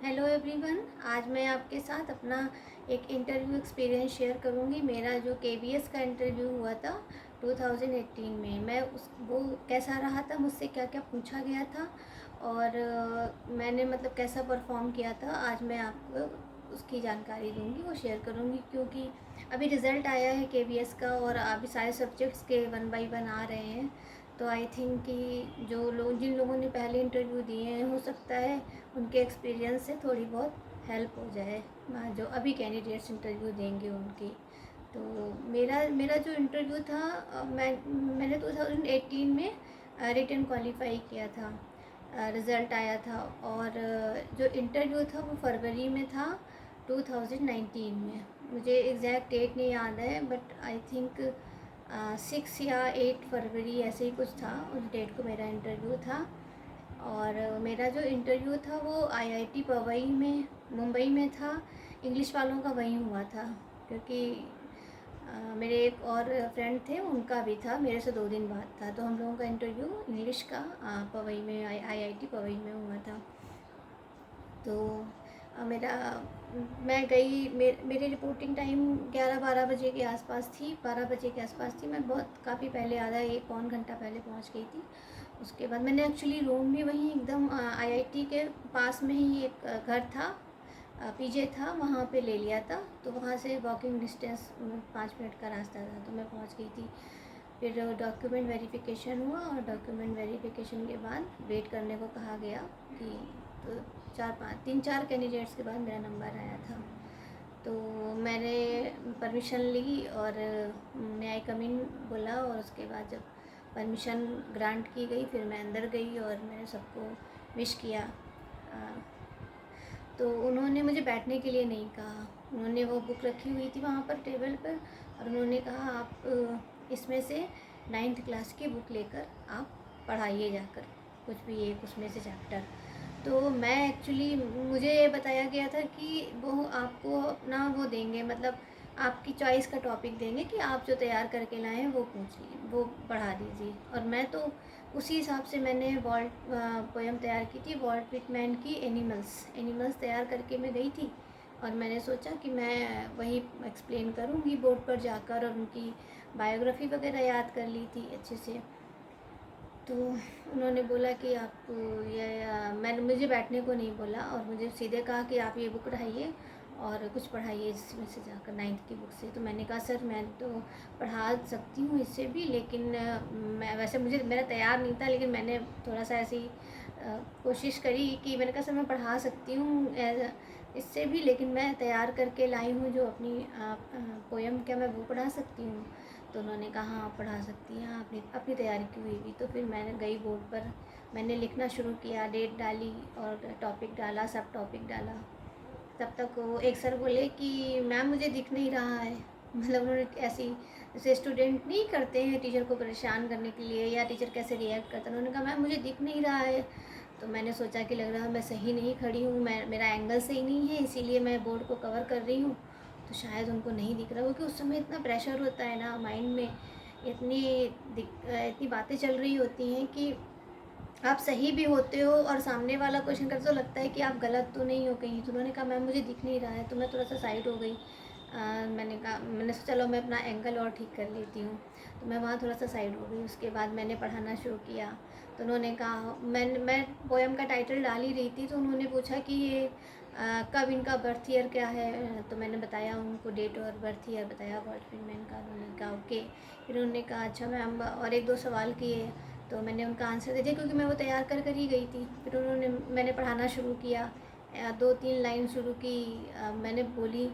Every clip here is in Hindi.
Hello everyone. आज मैं आपके साथ अपना एक इंटरव्यू एक्सपीरियंस शेयर करूंगी। मेरा जो केबीएस का इंटरव्यू हुआ था 2018 में, मैं उस वो कैसा रहा था, मुझसे क्या क्या पूछा गया था और मैंने मतलब कैसा परफॉर्म किया था, आज मैं आपको उसकी जानकारी दूंगी, वो शेयर करूंगी। क्योंकि अभी रिज़ल्ट आया है केबीएस का और अभी सारे सब्जेक्ट्स के 1 बाय 1 आ रहे हैं। तो आई थिंक कि जिन लोगों ने पहले इंटरव्यू दिए हैं, हो सकता है उनके एक्सपीरियंस से थोड़ी बहुत हेल्प हो जाए जो अभी कैंडिडेट्स इंटरव्यू देंगे उनकी। तो मेरा मेरा जो इंटरव्यू था, मैंने 2018 में रिटन क्वालिफाई किया था। रिज़ल्ट आया था और जो इंटरव्यू था वो फरवरी में था 2019 में। मुझे एग्जैक्ट डेट नहीं याद है, बट आई थिंक 6 या 8 फरवरी ऐसे ही कुछ था, उस डेट को मेरा इंटरव्यू था। और मेरा जो इंटरव्यू था वो आईआईटी पवई में, मुंबई में था। इंग्लिश वालों का वहीं हुआ था, क्योंकि मेरे एक और फ्रेंड थे, उनका भी था, मेरे से 2 दिन बाद था। तो हम लोगों का इंटरव्यू इंग्लिश का पवई में, आईआईटी पवई में हुआ था। तो मेरा मैं गई, मेरी रिपोर्टिंग टाइम 11-12 बजे के आसपास थी, 12 बजे के आसपास थी। मैं बहुत काफ़ी पहले, आधा एक पौन घंटा पहले पहुंच गई थी। उसके बाद मैंने एक्चुअली रूम भी वहीं एकदम आईआईटी के पास में ही एक घर था, पीजे था, वहाँ पे ले लिया था। तो वहाँ से वॉकिंग डिस्टेंस 5 मिनट का रास्ता था, तो मैं पहुँच गई थी। फिर डॉक्यूमेंट वेरिफिकेशन हुआ और डॉक्यूमेंट वेरिफिकेशन के बाद वेट करने को कहा गया कि तो 3-4 कैंडिडेट्स के बाद मेरा नंबर आया था। तो मैंने परमिशन ली और मे आई कम इन बोला, और उसके बाद जब परमिशन ग्रांट की गई फिर मैं अंदर गई और मैंने सबको विश किया। तो उन्होंने मुझे बैठने के लिए नहीं कहा, उन्होंने वो बुक रखी हुई थी वहाँ पर टेबल पर, और उन्होंने कहा आप इसमें से 9th क्लास की बुक लेकर आप पढ़ाइए जाकर कुछ भी एक उसमें से चैप्टर। तो मैं एक्चुअली, मुझे ये बताया गया था कि वो आपको अपना वो देंगे, मतलब आपकी चॉइस का टॉपिक देंगे कि आप जो तैयार करके लाए हैं वो पूछिए, वो पढ़ा दीजिए। और मैं तो उसी हिसाब से मैंने वॉल्ट पोएम तैयार की थी, वॉल्ट विटमैन की एनिमल्स तैयार करके मैं गई थी। और मैंने सोचा कि मैं वही एक्सप्लेन करूँगी बोर्ड पर जाकर, और उनकी बायोग्राफी वगैरह याद कर ली थी अच्छे से। तो उन्होंने बोला कि आप ये मैंने मुझे बैठने को नहीं बोला, और मुझे सीधे कहा कि आप ये बुक पढ़ाइए और कुछ पढ़ाइए इसमें से जाकर, 9th की बुक से। तो मैंने कहा सर मैं तो पढ़ा सकती हूँ इससे भी, लेकिन मैं वैसे, मुझे मेरा तैयार नहीं था, लेकिन मैंने थोड़ा सा ऐसी कोशिश करी कि मैंने कहा सर मैं पढ़ा सकती हूँ इससे भी, लेकिन मैं तैयार करके लाई हूँ जो अपनी पोएम, क्या मैं वो पढ़ा सकती हूँ? तो उन्होंने कहा हाँ आप पढ़ा सकती हैं, आपने अपनी तैयारी की हुई भी। तो फिर मैंने गई बोर्ड पर, मैंने लिखना शुरू किया, डेट डाली और टॉपिक डाला, सब टॉपिक डाला। तब तक वो एक सर बोले कि मैम मुझे दिख नहीं रहा है। मतलब उन्होंने ऐसी, जैसे स्टूडेंट नहीं करते हैं टीचर को परेशान करने के लिए, या टीचर कैसे रिएक्ट करता है, उन्होंने कहा मैम मुझे दिख नहीं रहा है। तो मैंने सोचा कि लग रहा है मैं सही नहीं खड़ी हूँ, मेरा एंगल सही नहीं है, इसीलिए मैं बोर्ड को कवर कर रही हूँ। तो शायद उनको नहीं दिख रहा, क्योंकि उस समय इतना प्रेशर होता है ना माइंड में, इतनी बातें चल रही होती हैं कि आप सही भी होते हो और सामने वाला क्वेश्चन करते तो लगता है कि आप गलत तो नहीं हो कहीं। तो उन्होंने कहा मैम मुझे दिख नहीं रहा है, तो मैं थोड़ा सा साइड हो गई। मैंने सोचा चलो मैं अपना एंगल और ठीक कर लेती हूँ, तो मैं वहाँ थोड़ा सा साइड हो गई। उसके बाद मैंने पढ़ाना शुरू किया। तो उन्होंने कहा, मैं पोएम का टाइटल डाल ही रही थी, तो उन्होंने पूछा कि ये कब इनका बर्थ ईयर क्या है। तो मैंने बताया उनको, डेट और बर्थ ईयर बताया वॉल्ट विटमैन का। उन्होंने कहा ओके। फिर उन्होंने कहा अच्छा मैम, और 1-2 सवाल किए, तो मैंने उनका आंसर दे दिया, क्योंकि मैं वो तैयार कर कर ही गई थी। फिर मैंने पढ़ाना शुरू किया, 2-3 लाइन शुरू की। मैंने बोली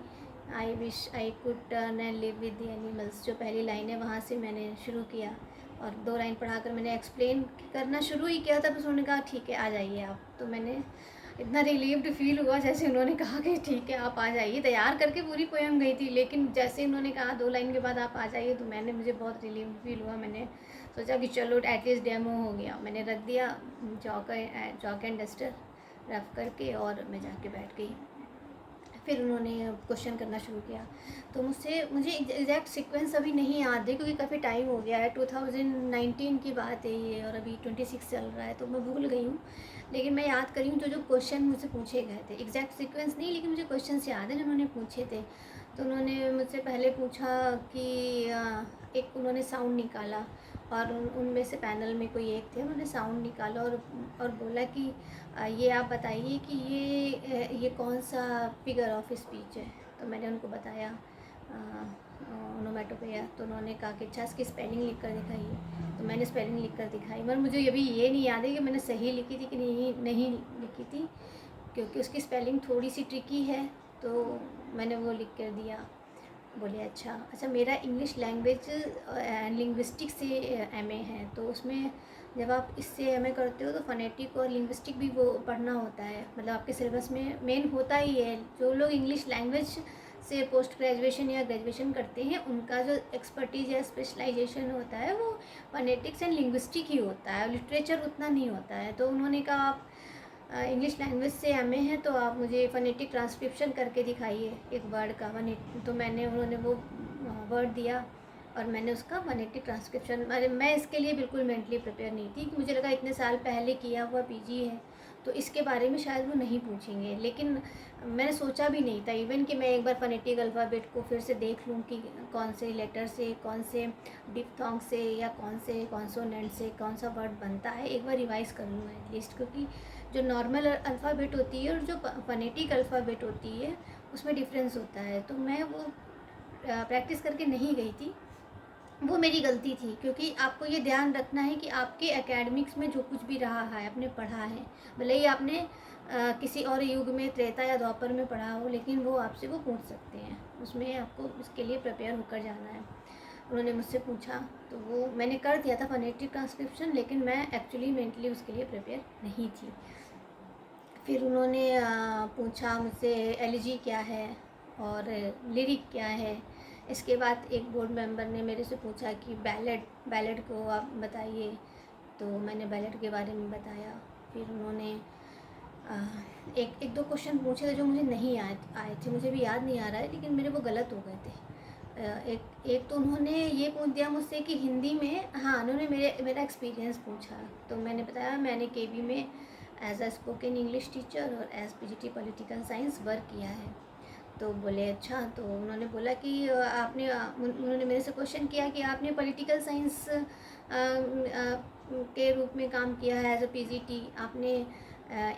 I wish I could turn and live with the animals, जो पहली लाइन है वहाँ से मैंने शुरू किया, और 2 लाइन पढ़ाकर मैंने एक्सप्लेन करना शुरू ही किया था। बस उन्होंने कहा ठीक है आ जाइए आप। तो मैंने इतना रिलीव्ड फील हुआ, जैसे उन्होंने कहा कि ठीक है आप आ जाइए। तैयार करके पूरी पोएम गई थी, लेकिन जैसे उन्होंने कहा 2 लाइन के बाद आप आ जाइए, तो मुझे बहुत रिलीव्ड फील हुआ। मैंने सोचा कि चलो एटलीस्ट डेमो हो गया। मैंने रख दिया चॉक एंड डस्टर रफ करके, और मैं जाके बैठ गई। फिर उन्होंने क्वेश्चन करना शुरू किया। तो मुझे एग्जैक्ट सीक्वेंस अभी नहीं याद है क्योंकि काफ़ी टाइम हो गया है, 2019 की बात है ये और अभी 26 चल रहा है, तो मैं भूल गई हूँ। लेकिन मैं याद करी हूँ जो जो क्वेश्चन मुझसे पूछे गए थे, एग्जैक्ट सीक्वेंस नहीं लेकिन मुझे क्वेश्चंस याद है जो उन्होंने पूछे थे। तो उन्होंने मुझसे पहले पूछा कि एक उन्होंने साउंड निकाला और उनमें से पैनल में कोई एक थे, उन्होंने साउंड निकाला और बोला कि ये आप बताइए कि ये कौन सा फिगर ऑफ स्पीच है। तो मैंने उनको बताया ओनोमेटोपोइया। तो उन्होंने कहा कि अच्छा इसकी स्पेलिंग लिख कर दिखाइए। तो मैंने स्पेलिंग लिख कर दिखाई, मगर मुझे अभी ये नहीं याद है कि मैंने सही लिखी थी कि नहीं लिखी थी, क्योंकि उसकी स्पेलिंग थोड़ी सी ट्रिकी है। तो मैंने वो लिख कर दिया। बोले अच्छा मेरा इंग्लिश लैंग्वेज लिंग्विस्टिक से एमए है, तो उसमें जब आप इससे एमए करते हो तो फ़ोनेटिक और लिंग्विस्टिक भी वो पढ़ना होता है, मतलब आपके सिलेबस में मेन होता ही है। जो लोग इंग्लिश लैंग्वेज से पोस्ट ग्रेजुएशन या ग्रेजुएशन करते हैं उनका जो एक्सपर्टीज या स्पेशलाइजेशन होता है वो फ़ोनेटिक्स एंड लिंग्विस्टिक ही होता है, लिटरेचर उतना नहीं होता है। तो उन्होंने कहा आप इंग्लिश लैंग्वेज से एमए हैं तो आप मुझे फ़ोनेटिक ट्रांसक्रिप्शन करके दिखाइए एक वर्ड का तो उन्होंने वो वर्ड दिया और मैंने उसका फ़ोनेटिक ट्रांसक्रिप्शन, मैं इसके लिए बिल्कुल मेंटली प्रिपेयर नहीं थी कि मुझे लगा इतने साल पहले किया हुआ पीजी है तो इसके बारे में शायद वो नहीं पूछेंगे। लेकिन मैंने सोचा भी नहीं था इवन कि मैं एक बार फ़ोनेटिक अल्फ़ाबेट को फिर से देख लूँ कि कौन से लेटर से, कौन से डिप्थोंग से या कौन से कॉन्सोनेंट से कौन सा वर्ड बनता है, एक बार रिवाइज़ कर लूँ एटलीस्ट। क्योंकि जो नॉर्मल अल्फ़ाबेट होती है और जो फ़ोनेटिक अल्फ़ाबेट होती है उसमें डिफरेंस होता है। तो मैं वो प्रैक्टिस करके नहीं गई थी, वो मेरी गलती थी। क्योंकि आपको ये ध्यान रखना है कि आपके एकेडमिक्स में जो कुछ भी रहा है आपने पढ़ा है, भले ही आपने किसी और युग में त्रेता या द्वापर में पढ़ा हो, लेकिन वो आपसे वो पूछ सकते हैं, उसमें आपको इसके लिए प्रिपेयर होकर जाना है। उन्होंने मुझसे पूछा तो वो मैंने कर दिया था फ़ोनेटिक ट्रांसक्रिप्शन, लेकिन मैं एक्चुअली मेंटली उसके लिए प्रिपेयर नहीं थी। फिर उन्होंने पूछा मुझसे एलिजी क्या है और लिरिक क्या है। इसके बाद एक बोर्ड मेंबर ने मेरे से पूछा कि बैलेड को आप बताइए, तो मैंने बैलेड के बारे में बताया। फिर उन्होंने एक दो क्वेश्चन पूछे थे जो मुझे नहीं आए थे, मुझे भी याद नहीं आ रहा है, लेकिन मेरे वो गलत हो गए थे। एक तो उन्होंने ये पूछ दिया मुझसे कि हिंदी में, हाँ उन्होंने मेरा एक्सपीरियंस पूछा। तो मैंने बताया मैंने केबी में as a spoken English teacher और as PGT political science work किया है। तो बोले अच्छा। तो उन्होंने बोला कि उन्होंने मेरे से क्वेश्चन किया कि आपने पॉलिटिकल साइंस के रूप में काम किया है एज अ पीजीटी, आपने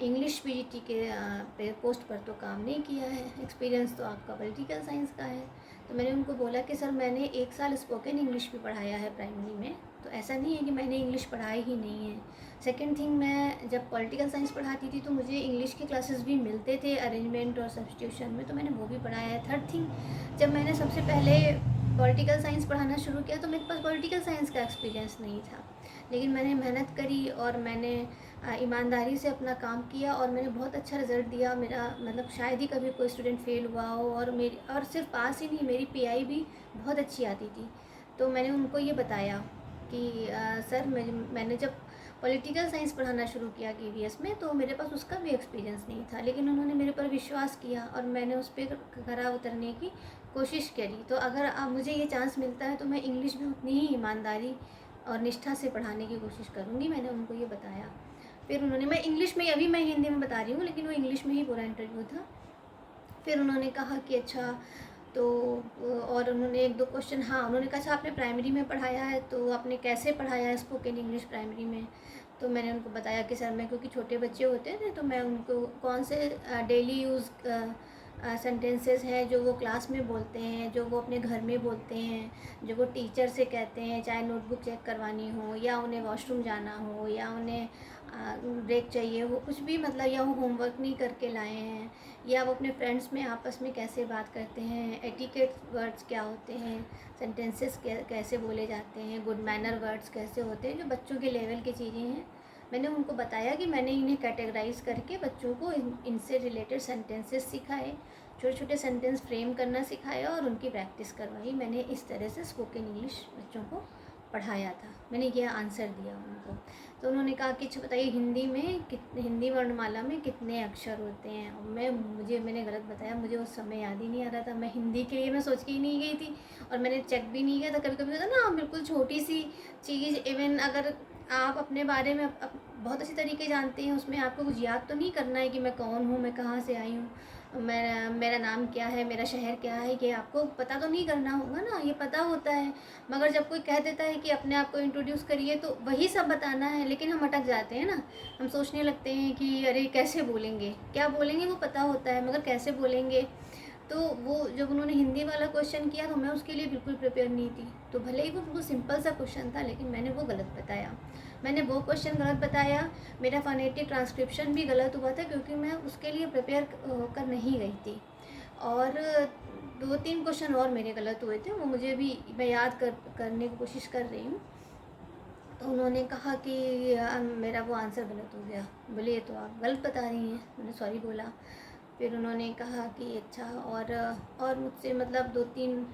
इंग्लिश पीजीटी के पोस्ट पर तो काम नहीं किया है, एक्सपीरियंस तो आपका पॉलिटिकल साइंस का है। तो मैंने उनको बोला कि सर मैंने 1 साल स्पोकन इंग्लिश भी पढ़ाया है प्राइमरी में, तो ऐसा नहीं है कि मैंने इंग्लिश पढ़ाई ही नहीं है। सेकंड थिंग, मैं जब पॉलिटिकल साइंस पढ़ाती थी तो मुझे इंग्लिश के क्लासेस भी मिलते थे अरेंजमेंट और सब्स्टिट्यूशन में, तो मैंने वो भी पढ़ाया है। थर्ड थिंग, जब मैंने सबसे पहले पॉलिटिकल साइंस पढ़ाना शुरू किया तो मेरे पास पॉलिटिकल साइंस का एक्सपीरियंस नहीं था, लेकिन मैंने मेहनत करी और मैंने ईमानदारी से अपना काम किया और मैंने बहुत अच्छा रिज़ल्ट दिया। मेरा मतलब शायद ही कभी कोई स्टूडेंट फेल हुआ हो, और सिर्फ पास ही नहीं, मेरी पीआई भी बहुत अच्छी आती थी। तो मैंने उनको ये बताया कि सर मैंने जब पॉलिटिकल साइंस पढ़ाना शुरू किया केवीएस में तो मेरे पास उसका भी एक्सपीरियंस नहीं था, लेकिन उन्होंने मेरे पर विश्वास किया और मैंने उस पर खरा उतरने की कोशिश करी। तो अगर अब मुझे ये चांस मिलता है तो मैं इंग्लिश भी उतनी ही ईमानदारी और निष्ठा से पढ़ाने की कोशिश करूँगी, मैंने उनको ये बताया। फिर उन्होंने, मैं इंग्लिश में, अभी मैं हिंदी में बता रही हूँ लेकिन वो इंग्लिश में ही पूरा इंटरव्यू था। फिर उन्होंने कहा कि अच्छा, तो और उन्होंने एक दो क्वेश्चन, हाँ उन्होंने कहा अच्छा आपने प्राइमरी में पढ़ाया है तो आपने कैसे पढ़ाया है स्पोकन इंग्लिश प्राइमरी में। तो मैंने उनको बताया कि सर मैं, क्योंकि छोटे बच्चे होते थे तो मैं उनको कौन से डेली यूज़ सेंटेंसेस हैं जो वो क्लास में बोलते हैं, जो वो अपने घर में बोलते हैं, जो वो टीचर से कहते हैं, चाहे नोटबुक चेक करवानी हो या उन्हें वॉशरूम जाना हो या उन्हें ब्रेक चाहिए हो, कुछ भी, मतलब या वो होमवर्क नहीं करके लाए हैं, या वो अपने फ्रेंड्स में आपस में कैसे बात करते हैं, एटिकेट वर्ड्स क्या होते हैं, सेंटेंसेस कैसे बोले जाते हैं, गुड मैनर वर्ड्स कैसे होते हैं, जो बच्चों के लेवल की चीज़ें हैं। मैंने उनको बताया कि मैंने इन्हें कैटेगराइज करके बच्चों को इनसे रिलेटेड सेंटेंसेस सिखाए, छोटे छोटे सेंटेंस फ्रेम करना सिखाया और उनकी प्रैक्टिस करवाई। मैंने इस तरह से स्पोकन इंग्लिश बच्चों को पढ़ाया था, मैंने ये आंसर दिया उनको। तो उन्होंने कहा कि अच्छा बताइए हिंदी वर्णमाला में कितने अक्षर होते हैं। और मैंने गलत बताया, मुझे उस समय याद ही नहीं आ रहा था। मैं हिंदी के लिए मैं सोच के ही नहीं गई थी और मैंने चेक भी नहीं किया था। कभी कभी होता ना, बिल्कुल छोटी सी चीज़, इवन अगर आप अपने बारे में बहुत अच्छी तरीके जानते हैं, उसमें आपको कुछ याद तो नहीं करना है कि मैं कौन हूँ, मैं कहाँ से आई हूँ, मेरा नाम क्या है, मेरा शहर क्या है, ये आपको पता तो नहीं करना होगा ना, ये पता होता है। मगर जब कोई कह देता है कि अपने आप को इंट्रोड्यूस करिए, तो वही सब बताना है, लेकिन हम अटक जाते हैं ना। हम सोचने लगते हैं कि अरे कैसे बोलेंगे, क्या बोलेंगे वो पता होता है, मगर कैसे बोलेंगे। तो वो जब उन्होंने हिंदी वाला क्वेश्चन किया तो मैं उसके लिए बिल्कुल प्रिपेयर नहीं थी। तो भले ही वो बिल्कुल सिंपल सा क्वेश्चन था, लेकिन मैंने वो गलत बताया। मैंने वो क्वेश्चन गलत बताया, मेरा फोनेटिक ट्रांसक्रिप्शन भी गलत हुआ था, क्योंकि मैं उसके लिए प्रिपेयर कर नहीं गई थी। और 2-3 क्वेश्चन और मेरे गलत हुए थे, वो मुझे भी मैं याद करने की कोशिश कर रही हूँ। तो उन्होंने कहा कि मेरा वो आंसर गलत हो गया। बोले ये तो आप गलत बता रही हैं। मैंने सॉरी बोला। फिर उन्होंने कहा कि अच्छा, और मुझसे मतलब 2-3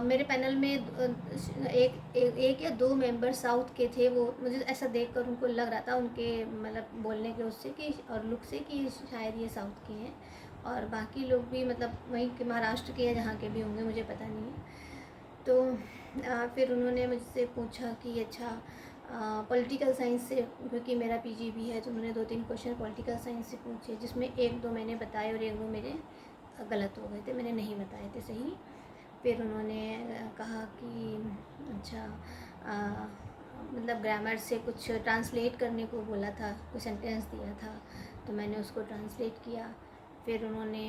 मेरे पैनल में एक या 2 मेंबर साउथ के थे। वो मुझे ऐसा देखकर उनको लग रहा था, उनके मतलब बोलने के उससे कि और लुक से, कि शायद ये साउथ के हैं। और बाकी लोग भी मतलब वहीं के महाराष्ट्र के या जहाँ के भी होंगे, मुझे पता नहीं है। तो फिर उन्होंने मुझसे पूछा कि अच्छा पॉलिटिकल साइंस से, क्योंकि मेरा पीजीबी है, तो उन्होंने 2-3 क्वेश्चन पॉलिटिकल साइंस से पूछे, जिसमें 1-2 मैंने बताए और 1-2 मेरे गलत हो गए थे, मैंने नहीं बताए थे सही। फिर उन्होंने कहा कि अच्छा मतलब ग्रामर से कुछ ट्रांसलेट करने को बोला था, कोई सेंटेंस दिया था, तो मैंने उसको ट्रांसलेट किया। फिर उन्होंने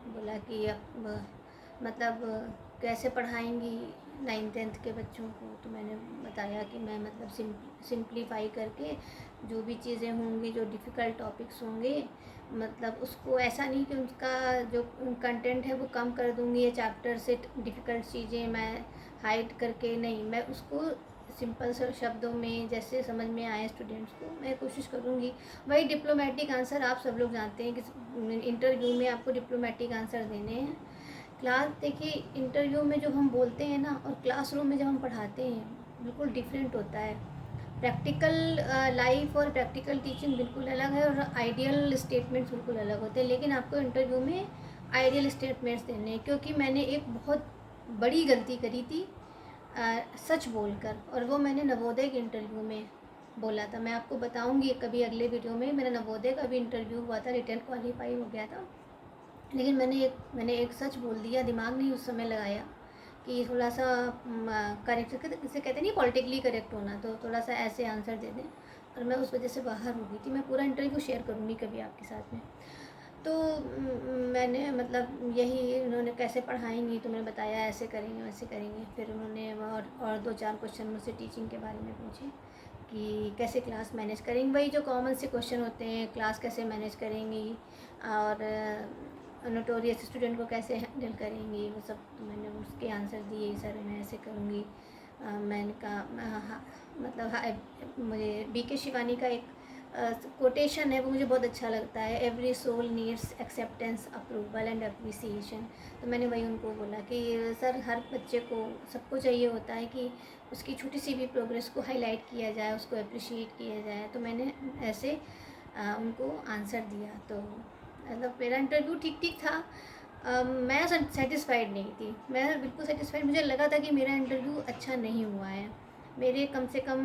बोला कि अब मतलब कैसे पढ़ाएंगी 9th-10th के बच्चों को। तो मैंने बताया कि मैं मतलब सिंप्लीफाई करके जो भी चीज़ें होंगी, जो डिफ़िकल्ट टॉपिक्स होंगे, मतलब उसको ऐसा नहीं कि उसका जो कंटेंट है वो कम कर दूँगी, या चैप्टर से डिफ़िकल्ट चीज़ें मैं हाइड करके नहीं, मैं उसको सिंपल से शब्दों में जैसे समझ में आए स्टूडेंट्स को, मैं कोशिश करूँगी। वही डिप्लोमेटिक आंसर आप सब लोग जानते हैं कि इंटरव्यू में आपको डिप्लोमेटिक आंसर देने हैं। क्लास देखिए, इंटरव्यू में जो हम बोलते हैं ना, और क्लासरूम में जब हम पढ़ाते हैं, बिल्कुल डिफरेंट होता है। प्रैक्टिकल लाइफ और प्रैक्टिकल टीचिंग बिल्कुल अलग है, और आइडियल स्टेटमेंट्स बिल्कुल अलग होते हैं। लेकिन आपको इंटरव्यू में आइडियल स्टेटमेंट्स देने हैं, क्योंकि मैंने एक बहुत बड़ी गलती करी थी सच बोलकर, और वो मैंने नवोदय के इंटरव्यू में बोला था। मैं आपको बताऊंगी कभी अगले वीडियो में। मेरा नवोदय का भी इंटरव्यू हुआ था, रिटर्न क्वालिफाई हो गया था, लेकिन मैंने एक सच बोल दिया, दिमाग नहीं उस समय लगाया कि थोड़ा सा करेक्ट, जिसे कहते नहीं पॉलिटिकली करेक्ट होना, तो थोड़ा सा ऐसे आंसर दे दें, और मैं उस वजह से बाहर हो गई थी। मैं पूरा इंटरव्यू शेयर करूँगी कभी आपके साथ में। तो मैंने मतलब यही, उन्होंने कैसे पढ़ाएंगी, तो मैंने बताया ऐसे करेंगे वैसे करेंगे। फिर उन्होंने और 2-4 क्वेश्चन मुझसे टीचिंग के बारे में पूछे कि कैसे क्लास मैनेज करेंगी, वही जो कॉमन से क्वेश्चन होते हैं, क्लास कैसे मैनेज करेंगी, और नोटोरियस स्टूडेंट को कैसे हैंडल करेंगी, वो सब। तो मैंने उसके आंसर दिए, सर मैं ऐसे करूँगी। मैंने कहा हाँ, मतलब मुझे बीके शिवानी का एक कोटेशन है, वो मुझे बहुत अच्छा लगता है, every soul needs acceptance, approval and appreciation. तो मैंने वही उनको बोला कि सर हर बच्चे को, सबको चाहिए होता है कि उसकी छोटी सी भी प्रोग्रेस को हाईलाइट किया जाए, उसको अप्रिशिएट किया जाए। तो मैंने ऐसे उनको आंसर दिया। तो मतलब मेरा इंटरव्यू ठीक ठीक था। मैं सेटिस्फाइड नहीं थी, मैं बिल्कुल सेटिस्फाइड, मुझे लगा था कि मेरा इंटरव्यू अच्छा नहीं हुआ है। मेरे कम से कम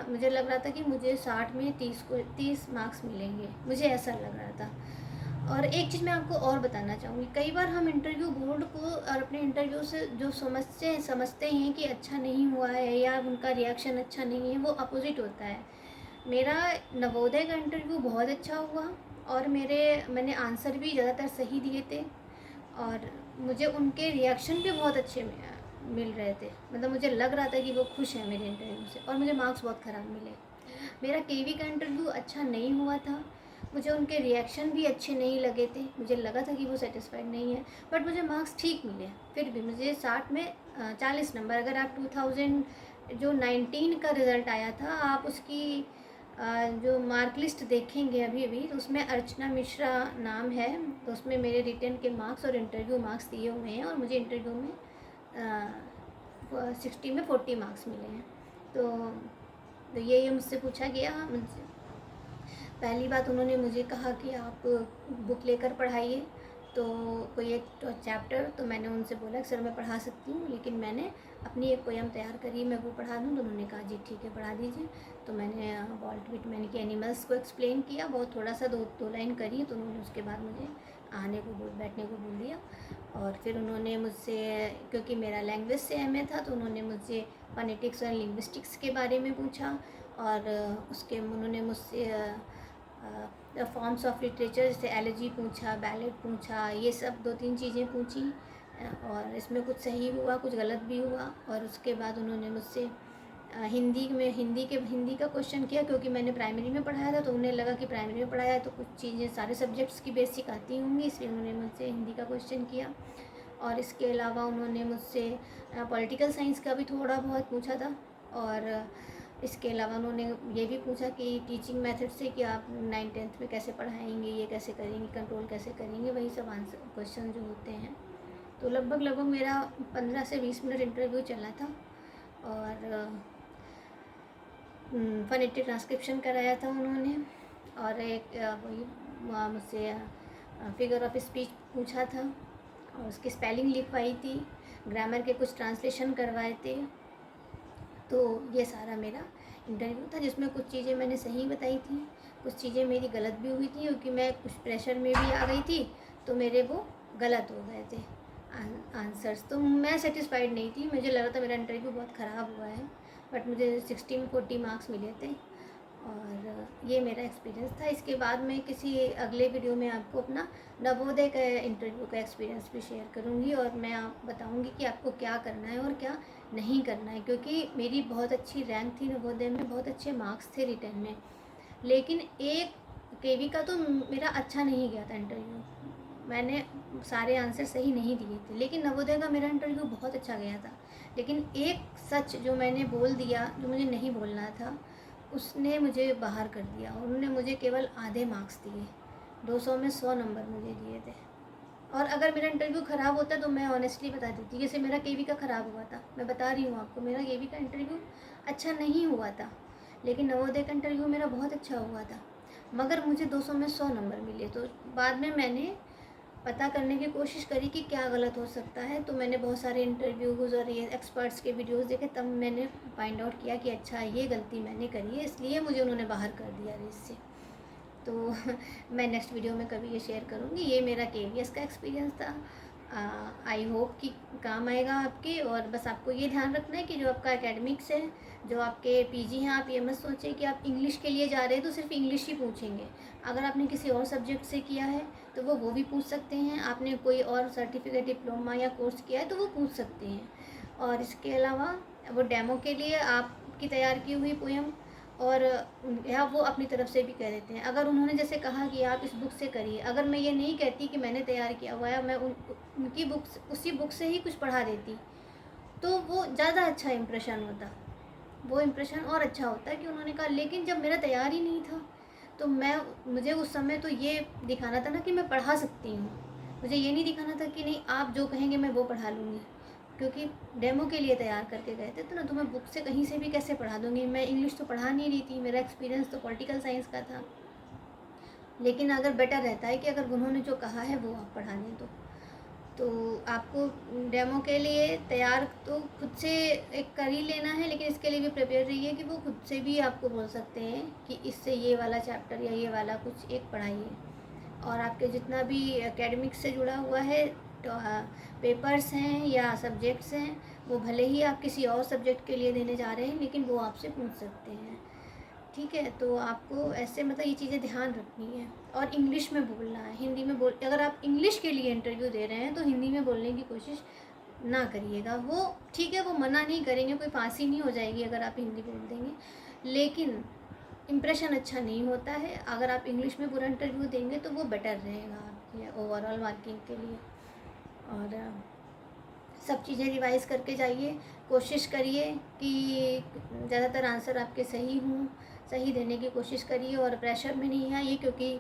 मुझे लग रहा था कि मुझे 60 में 30 मार्क्स मिलेंगे, मुझे ऐसा लग रहा था। और एक चीज़ मैं आपको और बताना चाहूँगी, कई बार हम इंटरव्यू बोर्ड को और अपने इंटरव्यू से जो समझते हैं कि अच्छा नहीं हुआ है, या उनका रिएक्शन अच्छा नहीं है, वो अपोजिट होता है। मेरा नवोदय का इंटरव्यू बहुत अच्छा हुआ, और मैंने आंसर भी ज़्यादातर सही दिए थे, और मुझे उनके रिएक्शन भी बहुत अच्छे मिल रहे थे। मतलब मुझे लग रहा था कि वो खुश हैं मेरे इंटरव्यू से, और मुझे मार्क्स बहुत ख़राब मिले। मेरा केवी का इंटरव्यू अच्छा नहीं हुआ था, मुझे उनके रिएक्शन भी अच्छे नहीं लगे थे, मुझे लगा था कि वो सेटिस्फाइड नहीं है, बट मुझे मार्क्स ठीक मिले। फिर भी मुझे 60 में 40 नंबर। अगर आप 2019 का रिज़ल्ट आया था, आप उसकी जो मार्क लिस्ट देखेंगे अभी तो उसमें अर्चना मिश्रा नाम है, तो उसमें मेरे रिटर्न के मार्क्स और इंटरव्यू मार्क्स दिए हुए हैं, और मुझे इंटरव्यू में 60 में 40 मार्क्स मिले हैं। तो ये मुझसे पूछा गया। मुझसे पहली बात उन्होंने मुझे कहा कि आप बुक लेकर पढ़ाइए, तो कोई एक चैप्टर। तो मैंने उनसे बोला कि सर मैं पढ़ा सकती हूँ, लेकिन मैंने अपनी एक पोयम तैयार करी, मैं वो पढ़ा दूँ। तो उन्होंने कहा जी ठीक है पढ़ा दीजिए। तो मैंने वॉल्ट व्हिटमैन के एनिमल्स को एक्सप्लेन किया, बहुत थोड़ा सा दो लाइन करी। तो उन्होंने उसके बाद मुझे बैठने को बोल दिया। और फिर उन्होंने मुझसे, क्योंकि मेरा लैंग्वेज से एमए था, तो उन्होंने मुझसे फोनेटिक्स और लिंग्विस्टिक्स के बारे में पूछा। और उसके उन्होंने मुझसे फॉर्म्स ऑफ लिटरेचर जैसे एलजी पूछा, बैलेट पूछा, ये सब 2-3 चीज़ें पूछी। और इसमें कुछ सही हुआ, कुछ गलत भी हुआ। और उसके बाद उन्होंने मुझसे हिंदी का क्वेश्चन किया, क्योंकि मैंने प्राइमरी में पढ़ाया था, तो उन्हें लगा कि प्राइमरी में पढ़ाया है तो कुछ चीज़ें सारे सब्जेक्ट्स की बेसिक आती होंगी, इसलिए उन्होंने मुझसे हिंदी का क्वेश्चन किया। और इसके अलावा उन्होंने मुझसे पॉलिटिकल साइंस का भी थोड़ा बहुत पूछा था। और इसके अलावा उन्होंने ये भी पूछा कि टीचिंग मेथड से कि आप 9th-10th में कैसे पढ़ाएंगे, ये कैसे करेंगे, कंट्रोल कैसे करेंगे, वही सब आंसर क्वेश्चन जो होते हैं। तो लगभग मेरा 15 से 20 मिनट इंटरव्यू चला था। और फोनेटिक ट्रांसक्रिप्शन कराया था उन्होंने। और एक वही मुझसे फिगर ऑफ स्पीच पूछा था, और उसकी स्पेलिंग लिखवाई थी, ग्रामर के कुछ ट्रांसलेशन करवाए थे। तो ये सारा मेरा इंटरव्यू था, जिसमें कुछ चीज़ें मैंने सही बताई थी, कुछ चीज़ें मेरी गलत भी हुई थी, क्योंकि मैं कुछ प्रेशर में भी आ गई थी, तो मेरे वो गलत हो गए थे आंसर्स। तो मैं सेटिस्फाइड नहीं थी, मुझे लगा था मेरा इंटरव्यू बहुत ख़राब हुआ है, बट मुझे 60 में 40 मार्क्स मिले थे। और ये मेरा एक्सपीरियंस था। इसके बाद मैं किसी अगले वीडियो में आपको अपना नवोदय का इंटरव्यू का एक्सपीरियंस भी शेयर करूँगी, और मैं आप बताऊँगी कि आपको क्या करना है और क्या नहीं करना है। क्योंकि मेरी बहुत अच्छी रैंक थी नवोदय में, बहुत अच्छे मार्क्स थे रिटर्न में, लेकिन एक केवी का तो मेरा अच्छा नहीं गया था इंटरव्यू, मैंने सारे आंसर सही नहीं दिए थे। लेकिन नवोदय का मेरा इंटरव्यू बहुत अच्छा गया था। लेकिन एक सच जो मैंने बोल दिया, जो मुझे नहीं बोलना था, उसने मुझे बाहर कर दिया। और उन्होंने मुझे केवल आधे मार्क्स दिए, 200 में 100 नंबर मुझे दिए थे। और अगर मेरा इंटरव्यू ख़राब होता तो मैं ऑनेस्टली बता देती, जैसे मेरा केवी का ख़राब हुआ था, मैं बता रही हूँ आपको, मेरा केवी का इंटरव्यू अच्छा नहीं हुआ था, लेकिन नवोदय का इंटरव्यू मेरा बहुत अच्छा हुआ था, मगर मुझे 200 में 100 नंबर मिले। तो बाद में मैंने पता करने की कोशिश करी कि क्या गलत हो सकता है। तो मैंने बहुत सारे इंटरव्यूज़ और ये एक्सपर्ट्स के वीडियोस देखे, तब मैंने फाइंड आउट किया कि अच्छा ये गलती मैंने करी है, इसलिए मुझे उन्होंने बाहर कर दिया रेस से। तो मैं नेक्स्ट वीडियो में कभी ये शेयर करूँगी। ये मेरा केवीएस का एक्सपीरियंस था। आई होप कि काम आएगा आपके। और बस आपको ये ध्यान रखना है कि जो आपका एकेडमिक्स है, जो आपके पीजी हैं, आप ये मत सोचें कि आप इंग्लिश के लिए जा रहे हैं तो सिर्फ इंग्लिश ही पूछेंगे। अगर आपने किसी और सब्जेक्ट से किया है तो वो भी पूछ सकते हैं। आपने कोई और सर्टिफिकेट, डिप्लोमा या कोर्स किया है तो वो पूछ सकते हैं। और इसके अलावा वो डेमो के लिए आपकी तैयार की हुई पोएम, और या वो अपनी तरफ से भी कह देते हैं। अगर उन्होंने जैसे कहा कि आप इस बुक से करिए, अगर मैं ये नहीं कहती कि मैंने तैयार किया हुआ है, मैं उनकी बुक, उसी बुक से ही कुछ पढ़ा देती, तो वो ज़्यादा अच्छा इम्प्रेशन होता, वो इम्प्रेशन और अच्छा होता है कि उन्होंने कहा। लेकिन जब मेरा तैयार ही नहीं था, तो मुझे उस समय तो ये दिखाना था ना कि मैं पढ़ा सकती हूँ, मुझे ये नहीं दिखाना था कि नहीं आप जो कहेंगे मैं वो पढ़ा लूँगी। क्योंकि डेमो के लिए तैयार करके गए थे, तो मैं बुक से कहीं से भी कैसे पढ़ा दूँगी। मैं इंग्लिश तो पढ़ा नहीं रही थी, मेरा एक्सपीरियंस तो पॉलिटिकल साइंस का था। लेकिन अगर बेटर रहता है कि अगर उन्होंने जो कहा है वो आप पढ़ा दें। तो आपको डेमो के लिए तैयार तो खुद से एक कर ही लेना है, लेकिन इसके लिए भी प्रिपेयर रहिए कि वो खुद से भी आपको बोल सकते हैं कि इससे ये वाला चैप्टर या ये वाला कुछ एक पढ़ाइए। और आपके जितना भी एकेडमिक्स से जुड़ा हुआ है, तो पेपर्स हैं या सब्जेक्ट्स हैं, वो भले ही आप किसी और सब्जेक्ट के लिए देने जा रहे हैं, लेकिन वो आपसे पूछ सकते हैं। ठीक है, तो आपको ऐसे मतलब ये चीज़ें ध्यान रखनी है। और इंग्लिश में बोलना है, हिंदी में अगर आप इंग्लिश के लिए इंटरव्यू दे रहे हैं तो हिंदी में बोलने की कोशिश ना करिएगा। वो ठीक है, वो मना नहीं करेंगे, कोई फांसी नहीं हो जाएगी अगर आप हिंदी बोल देंगे, लेकिन इम्प्रेशन अच्छा नहीं होता है। अगर आप इंग्लिश में पूरा इंटरव्यू देंगे तो वो बेटर रहेगा आपके ओवरऑल मार्किंग के लिए। और सब चीज़ें रिवाइज़ करके जाइए, कोशिश करिए कि ज़्यादातर आंसर आपके सही हों, सही देने की कोशिश करिए। और प्रेशर में नहीं आइए, क्योंकि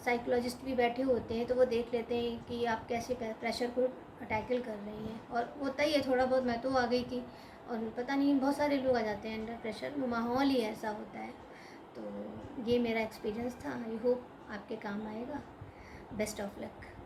साइकोलॉजिस्ट भी बैठे होते हैं, तो वो देख लेते हैं कि आप कैसे प्रेशर को टैकल कर रही हैं। और होता ही है थोड़ा बहुत, मैं तो आ गई थी और पता नहीं बहुत सारे लोग आ जाते हैं अंडर प्रेशर, वो माहौल ही ऐसा होता है। तो ये मेरा एक्सपीरियंस था, आई होप आपके काम आएगा। Best of luck.